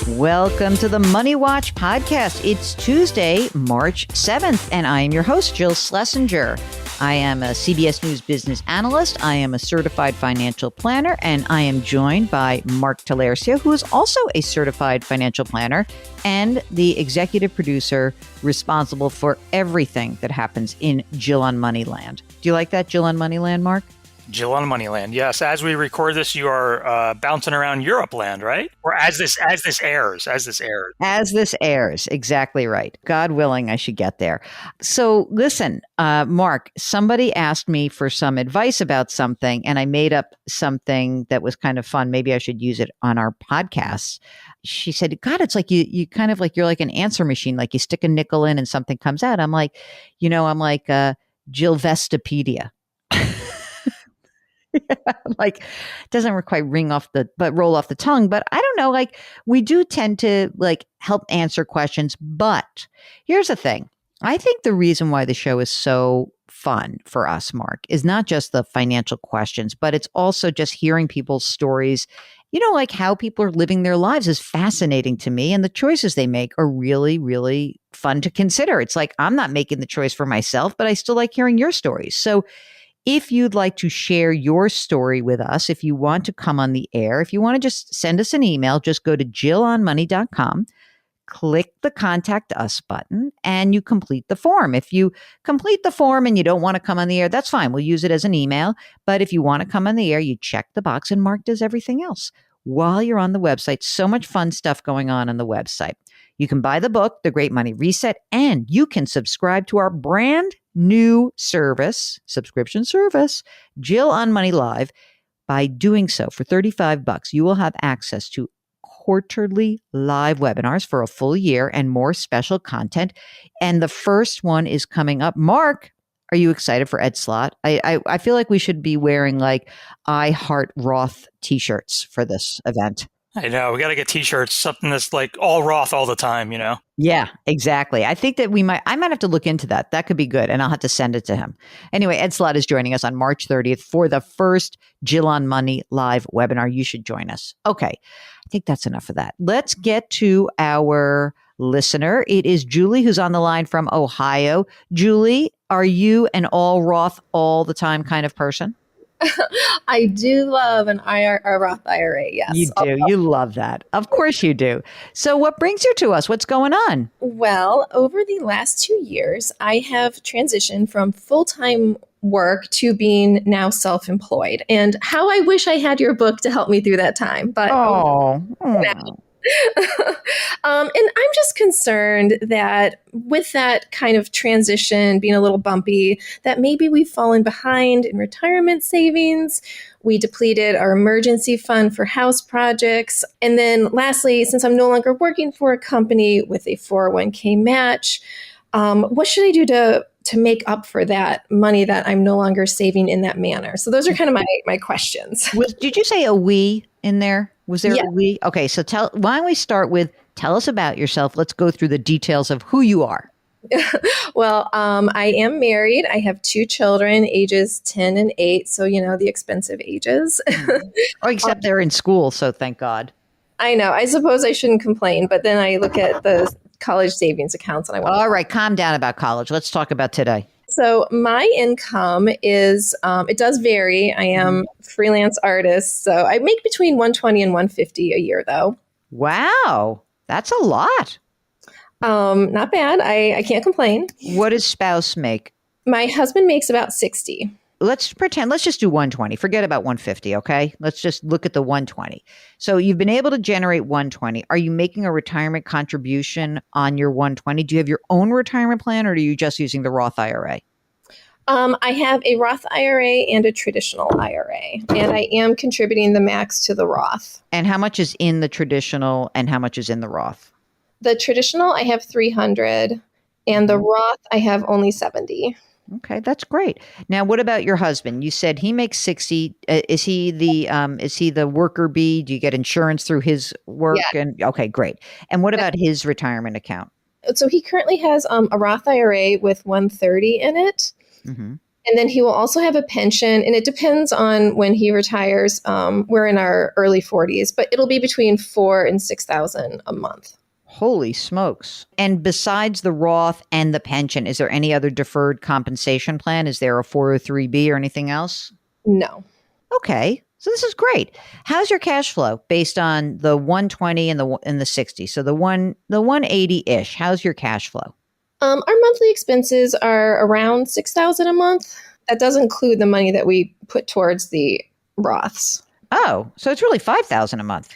Welcome to the Money Watch podcast. It's Tuesday, March 7th, and I am your host, Jill Schlesinger. I am a CBS News business analyst. I am a certified financial planner, and I am joined by Mark Talercia, who is also a certified financial planner and the executive producer responsible for everything that happens in Jill on Moneyland. Do you like that, Jill on Moneyland, Mark? Jill on Moneyland. Yes. As we record this, you are bouncing around Europe land, right? Or as this airs. As this airs. Exactly right. God willing, I should get there. So listen, Mark, somebody asked me for some advice about something, and I made up something that was kind of fun. Maybe I should use it on our podcast. She said, God, it's like you kind of like, you're like an answer machine. Like you stick a nickel in and something comes out. I'm like Jill Vestopedia. Like doesn't quite roll off the tongue, but I don't know, like we do tend to like help answer questions. But here's the thing. I think the reason why the show is so fun for us, Mark, is not just the financial questions, but it's also just hearing people's stories. You know, like how people are living their lives is fascinating to me. And the choices they make are really, really fun to consider. It's like, I'm not making the choice for myself, but I still like hearing your stories. So if you'd like to share your story with us, if you want to come on the air, if you want to just send us an email, just go to jillonmoney.com, click the contact us button, and you complete the form. If you complete the form and you don't want to come on the air, that's fine. We'll use it as an email. But if you want to come on the air, you check the box and Mark does everything else. While you're on the website, so much fun stuff going on the website. You can buy the book, The Great Money Reset, and you can subscribe to our brand new subscription service, Jill on Money Live. By doing so, for $35, you will have access to quarterly live webinars for a full year and more special content. And the first one is coming up. Mark, are you excited for Ed Slott? I feel like we should be wearing like I Heart Roth t-shirts for this event. I know. We got to get t-shirts, something that's like all Roth all the time, you know? Yeah, exactly. I think that I might have to look into that. That could be good. And I'll have to send it to him. Anyway, Ed Slott is joining us on March 30th for the first Jill on Money live webinar. You should join us. Okay. I think that's enough of that. Let's get to our listener. It is Julie who's on the line from Ohio. Julie, are you an all Roth all the time kind of person? I do love a Roth IRA, yes. You do. You love that. Of course you do. So what brings you to us? What's going on? Well, over the last 2 years, I have transitioned from full-time work to being now self-employed. And how I wish I had your book to help me through that time. But and I'm just concerned that with that kind of transition being a little bumpy, that maybe we've fallen behind in retirement savings. We depleted our emergency fund for house projects. And then lastly, since I'm no longer working for a company with a 401k match, what should I do to make up for that money that I'm no longer saving in that manner? So those are kind of my questions. Did you say a we in there? Was there a we? Okay, so why don't we start with tell us about yourself. Let's go through the details of who you are. Well, I am married. I have 2 children, ages 10 and 8. So, you know, the expensive ages. Oh, except they're in school. So thank God. I know. I suppose I shouldn't complain. But then I look at the college savings accounts and I want all right, calm down about college. Let's talk about today. So my income is, it does vary. I am a freelance artist. So I make between $120 and $150 a year, though. Wow. That's a lot. Not bad. I can't complain. What does spouse make? My husband makes about $60. Let's just do 120. Forget about 150. Okay. Let's just look at the 120. So you've been able to generate 120. Are you making a retirement contribution on your 120? Do you have your own retirement plan or are you just using the Roth IRA? I have a Roth IRA and a traditional IRA, and I am contributing the max to the Roth. And how much is in the traditional and how much is in the Roth? The traditional, I have 300, and the Roth, I have only 70. Okay, that's great. Now, what about your husband? You said he makes 60. Is he the worker bee? Do you get insurance through his work? Yeah. And okay, great. And what about his retirement account? So he currently has a Roth IRA with 130 in it. Mm-hmm. And then he will also have a pension, and it depends on when he retires. We're in our early 40s, but it'll be between 4,000 and 6,000 a month. Holy smokes. And besides the Roth and the pension, is there any other deferred compensation plan? Is there a 403B or anything else? No. Okay. So this is great. How's your cash flow based on the 120 and the 60? So the 180-ish. How's your cash flow? Our monthly expenses are around 6,000 a month. That does include the money that we put towards the Roths. Oh, so it's really 5,000 a month.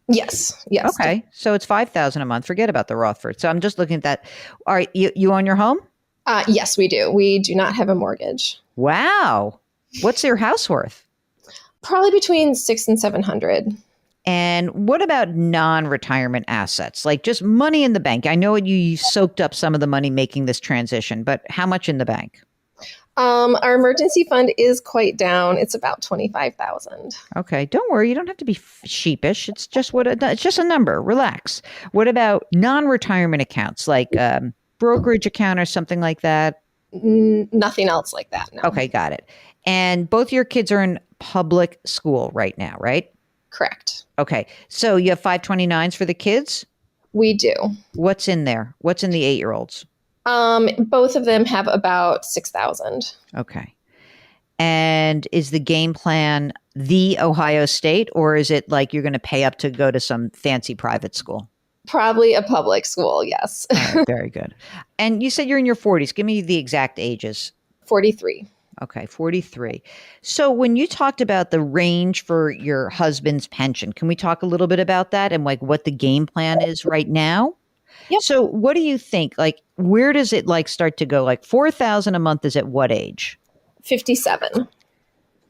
Yes. Okay. So it's 5,000 a month. Forget about the Rothford. So I'm just looking at that. All right. You own your home? Yes, we do. We do not have a mortgage. Wow. What's your house worth? Probably between 600 and 700. And what about non-retirement assets, like just money in the bank? I know you soaked up some of the money making this transition, but how much in the bank? Our emergency fund is quite down. It's about 25,000. Okay, don't worry. You don't have to be sheepish. It's just it's just a number. Relax. What about non-retirement accounts, like brokerage account or something like that? Nothing else like that. No. Okay, got it. And both your kids are in public school right now, right? Correct. Okay, so you have 529s for the kids? We do. What's in there? What's in the 8-year-olds? Both of them have about 6,000. Okay. And is the game plan the Ohio State, or is it like you're going to pay up to go to some fancy private school? Probably a public school, yes. All right, very good. And you said you're in your 40s. Give me the exact ages. 43. Okay, 43. So when you talked about the range for your husband's pension, can we talk a little bit about that and like what the game plan is right now? Yep. So what do you think? Like, where does it like start to go? Like 4,000 a month is at what age? 57.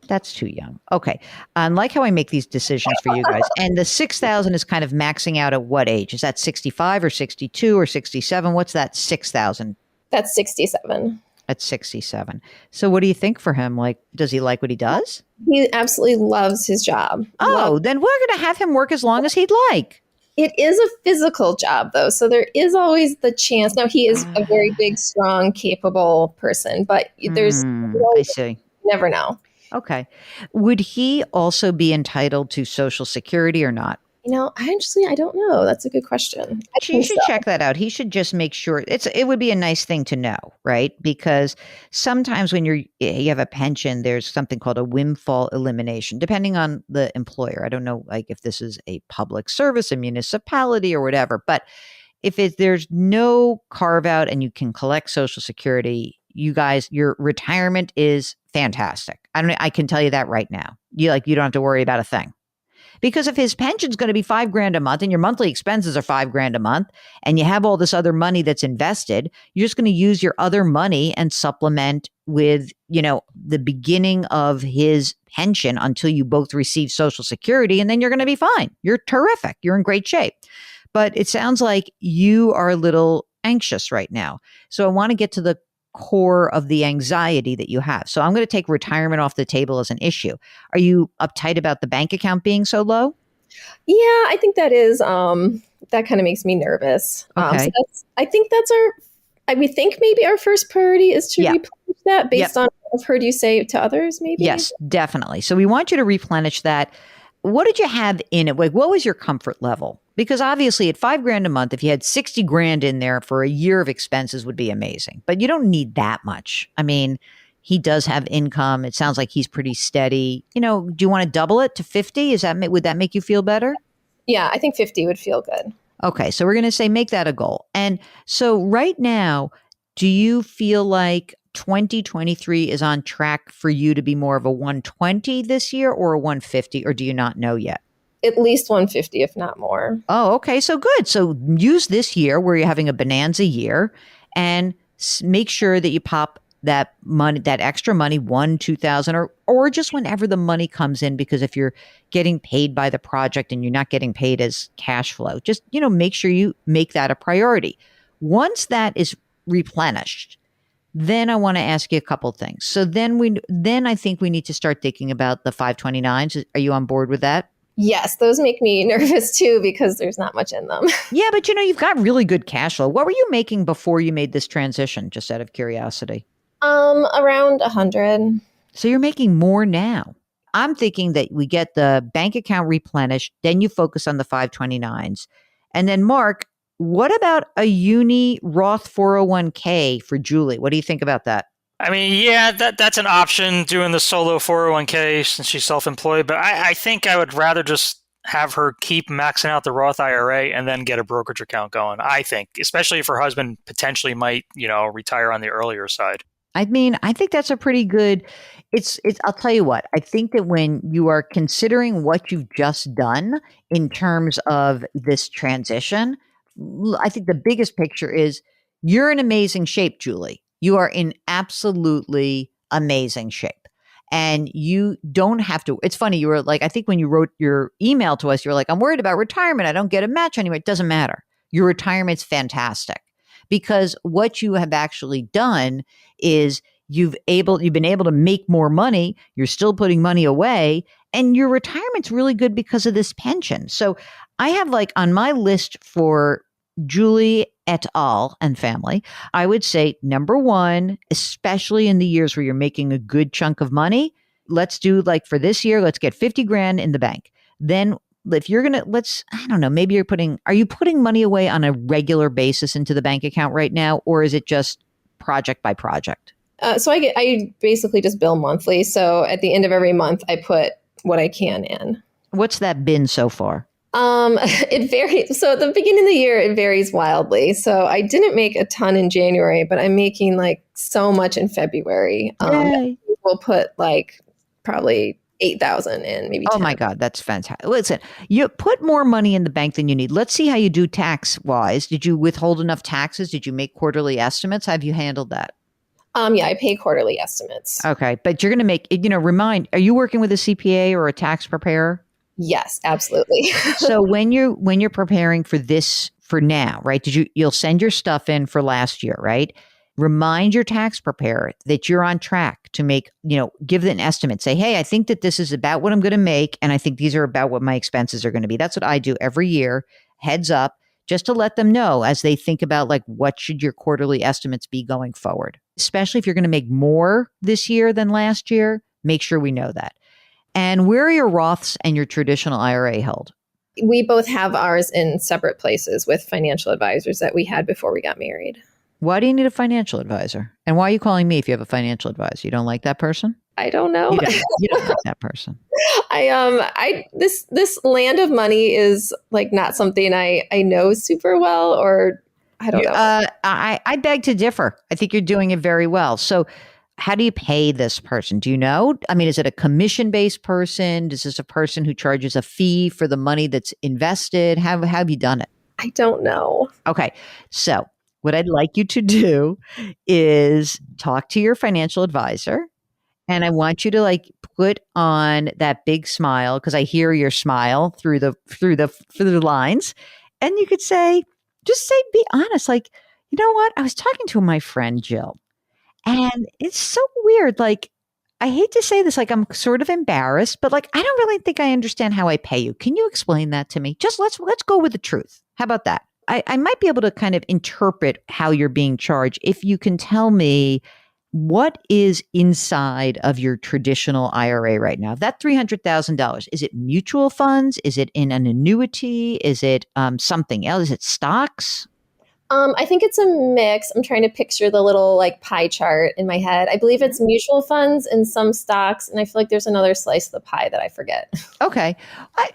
That's too young. Okay. I like how I make these decisions for you guys. And the 6,000 is kind of maxing out at what age? Is that 65 or 62 or 67? What's that 6,000? That's 67. At 67. So what do you think for him? Like, does he like what he does? He absolutely loves his job. Oh, then we're going to have him work as long as he'd like. It is a physical job, though. So there is always the chance. Now, he is a very big, strong, capable person, but there's I see. Never know. Okay. Would he also be entitled to Social Security or not? I don't know. That's a good question. You should check that out. He should just make sure it would be a nice thing to know, right? Because sometimes when you have a pension, there's something called a windfall elimination, depending on the employer. I don't know, like if this is a public service, a municipality or whatever, but if there's no carve out and you can collect Social Security, you guys, your retirement is fantastic. I can tell you that right now. You don't have to worry about a thing. Because if his pension's going to be $5,000 a month and your monthly expenses are $5,000 a month and you have all this other money that's invested, you're just going to use your other money and supplement with, the beginning of his pension until you both receive Social Security, and then you're going to be fine. You're terrific. You're in great shape. But it sounds like you are a little anxious right now. So I want to get to the core of the anxiety that you have. So I'm going to take retirement off the table as an issue. Are you uptight about the bank account being so low? Yeah, I think that is, that kind of makes me nervous. Okay. I think that's we think maybe our first priority is to replenish that based on what I've heard you say to others, maybe? Yes, definitely. So we want you to replenish that. What did you have in it? Like, what was your comfort level? Because obviously at $5,000 a month, if you had 60 grand in there for a year of expenses would be amazing, but you don't need that much. I mean, he does have income. It sounds like he's pretty steady. Do you want to double it to 50? Would that make you feel better? Yeah, I think 50 would feel good. Okay. So we're going to say, make that a goal. And so right now, do you feel like 2023 is on track for you to be more of a 120 this year or a 150, or do you not know yet? At least 150, if not more. Oh, okay. So good. So use this year where you're having a bonanza year and make sure that you pop that money, that extra money, 2,000, or just whenever the money comes in, because if you're getting paid by the project and you're not getting paid as cash flow, just, make sure you make that a priority. Once that is replenished, then I want to ask you a couple things. So then I think we need to start thinking about the 529s. Are you on board with that? Yes, those make me nervous too because there's not much in them. Yeah, but you've got really good cash flow. What were you making before you made this transition, just out of curiosity? Around 100. So you're making more now. I'm thinking that we get the bank account replenished, then you focus on the 529s. And then Mark, what about a uni Roth 401k for Julie? What do you think about that? I mean, yeah, that's an option, doing the solo 401k since she's self-employed. But I think I would rather just have her keep maxing out the Roth IRA and then get a brokerage account going. I think, especially if her husband potentially might, retire on the earlier side. I mean, I think that's a pretty good, I'll tell you what, I think that when you are considering what you've just done in terms of this transition, I think the biggest picture is you're in amazing shape, Julie. You are in absolutely amazing shape. And you don't have to, it's funny, you were like, I think when you wrote your email to us, you were like, I'm worried about retirement. I don't get a match anyway. It doesn't matter. Your retirement's fantastic because what you have actually done is you've been able to make more money. You're still putting money away and your retirement's really good because of this pension. So I have like on my list for Julie et al. And family, I would say number one, especially in the years where you're making a good chunk of money, let's do like for this year, let's get 50 grand in the bank. Then if you're going to, I don't know, maybe are you putting money away on a regular basis into the bank account right now? Or is it just project by project? So I basically just bill monthly. So at the end of every month, I put what I can in. What's that been so far? It varies. So at the beginning of the year, it varies wildly. So I didn't make a ton in January, but I'm making like so much in February. We'll put like probably 8,000 in, maybe 10. Oh my God, that's fantastic. Listen, you put more money in the bank than you need. Let's see how you do tax wise. Did you withhold enough taxes? Did you make quarterly estimates? How have you handled that? Yeah, I pay quarterly estimates. Okay. But you're going to make, are you working with a CPA or a tax preparer? Yes, absolutely. So when you're preparing for this for now, right? You'll send your stuff in for last year, right? Remind your tax preparer that you're on track to make, give them an estimate. Say, hey, I think that this is about what I'm going to make. And I think these are about what my expenses are going to be. That's what I do every year. Heads up, just to let them know as they think about like, what should your quarterly estimates be going forward? Especially if you're going to make more this year than last year, make sure we know that. And where are your Roths and your traditional IRA held? We both have ours in separate places with financial advisors that we had before we got married. Why do you need a financial advisor? And why are you calling me if you have a financial advisor? You don't like that person? I don't know. You don't like that person. This land of money is like not something I know super well, or I don't know. I beg to differ. I think you're doing it very well. So how do you pay this person? Do you know? I mean, is it a commission-based person? Is this a person who charges a fee for the money that's invested? How have you done it? I don't know. Okay. So what I'd like you to do is talk to your financial advisor. And I want you to like put on that big smile because I hear your smile through the lines. And you could be honest. Like, you know what? I was talking to my friend Jill. And it's so weird. Like, I hate to say this, like, I'm sort of embarrassed, but like, I don't really think I understand how I pay you. Can you explain that to me? Just let's go with the truth. How about that? I might be able to kind of interpret how you're being charged if you can tell me what is inside of your traditional IRA right now. That $300,000, is it mutual funds? Is it in an annuity? Is it something else? Is it stocks? I think it's a mix. I'm trying to picture the little like pie chart in my head. I believe it's mutual funds and some stocks. And I feel like there's another slice of the pie that I forget. Okay.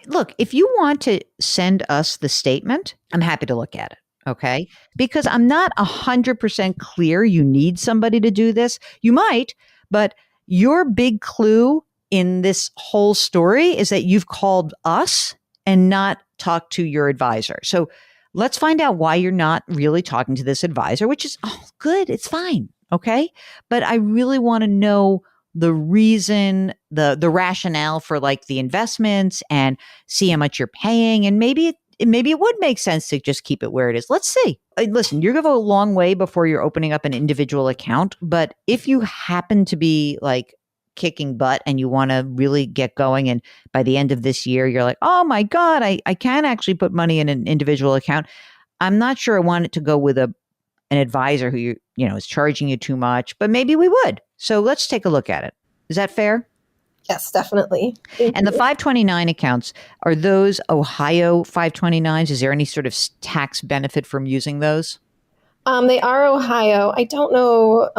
Look, if you want to send us the statement, I'm happy to look at it. Okay. Because I'm not 100% clear you need somebody to do this. You might, but your big clue in this whole story is that you've called us and not talked to your advisor. So let's find out why you're not really talking to this advisor, which is, good. It's fine. Okay. But I really want to know the reason, the rationale for like the investments and see how much you're paying. And maybe it would make sense to just keep it where it is. Let's see. Listen, you're going to go a long way before you're opening up an individual account. But if you happen to be like kicking butt and you want to really get going, and by the end of this year, you're like, oh my God, I can actually put money in an individual account. I'm not sure I want it to go with a an advisor who is charging you too much, but maybe we would. So let's take a look at it. Is that fair? Yes, definitely. And the 529 accounts, are those Ohio 529s? Is there any sort of tax benefit from using those? They are Ohio. I don't know.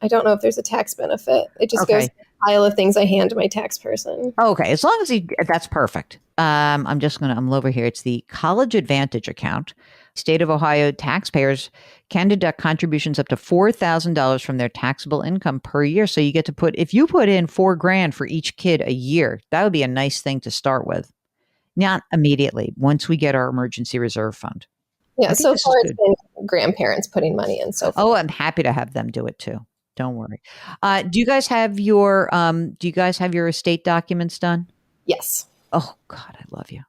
I don't know if there's a tax benefit. It just goes in a pile of things I hand to my tax person. Okay, as long as that's perfect. I'm over here. It's the College Advantage account. State of Ohio taxpayers can deduct contributions up to $4,000 from their taxable income per year. So you get to if you put in $4,000 for each kid a year, that would be a nice thing to start with. Not immediately, once we get our emergency reserve fund. Yeah, so far it's been grandparents putting money in. So far. Oh, I'm happy to have them do it too. Don't worry. Do you guys have your estate documents done? Yes. Oh God, I love you.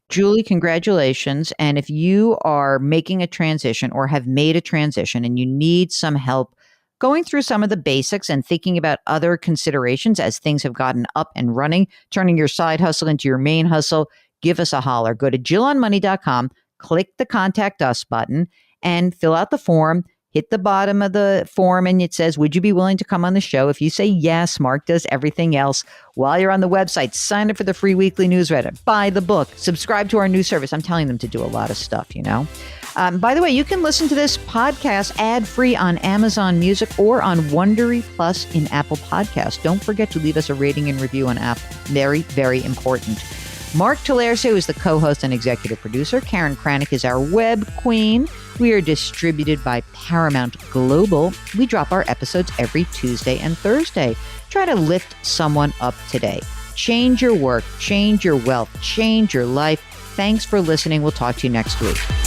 Julie, congratulations. And if you are making a transition or have made a transition and you need some help going through some of the basics and thinking about other considerations as things have gotten up and running, turning your side hustle into your main hustle, give us a holler. Go to JillOnMoney.com, click the Contact Us button, and fill out the form. Hit the bottom of the form and it says, would you be willing to come on the show? If you say yes, Mark does everything else. While you're on the website, sign up for the free weekly newsletter, buy the book, subscribe to our news service. I'm telling them to do a lot of stuff, By the way, you can listen to this podcast ad-free on Amazon Music or on Wondery Plus in Apple Podcasts. Don't forget to leave us a rating and review on Apple. Very, very important. Mark Talercio is the co-host and executive producer. Karen Kranick is our web queen. We are distributed by Paramount Global. We drop our episodes every Tuesday and Thursday. Try to lift someone up today. Change your work, change your wealth, change your life. Thanks for listening. We'll talk to you next week.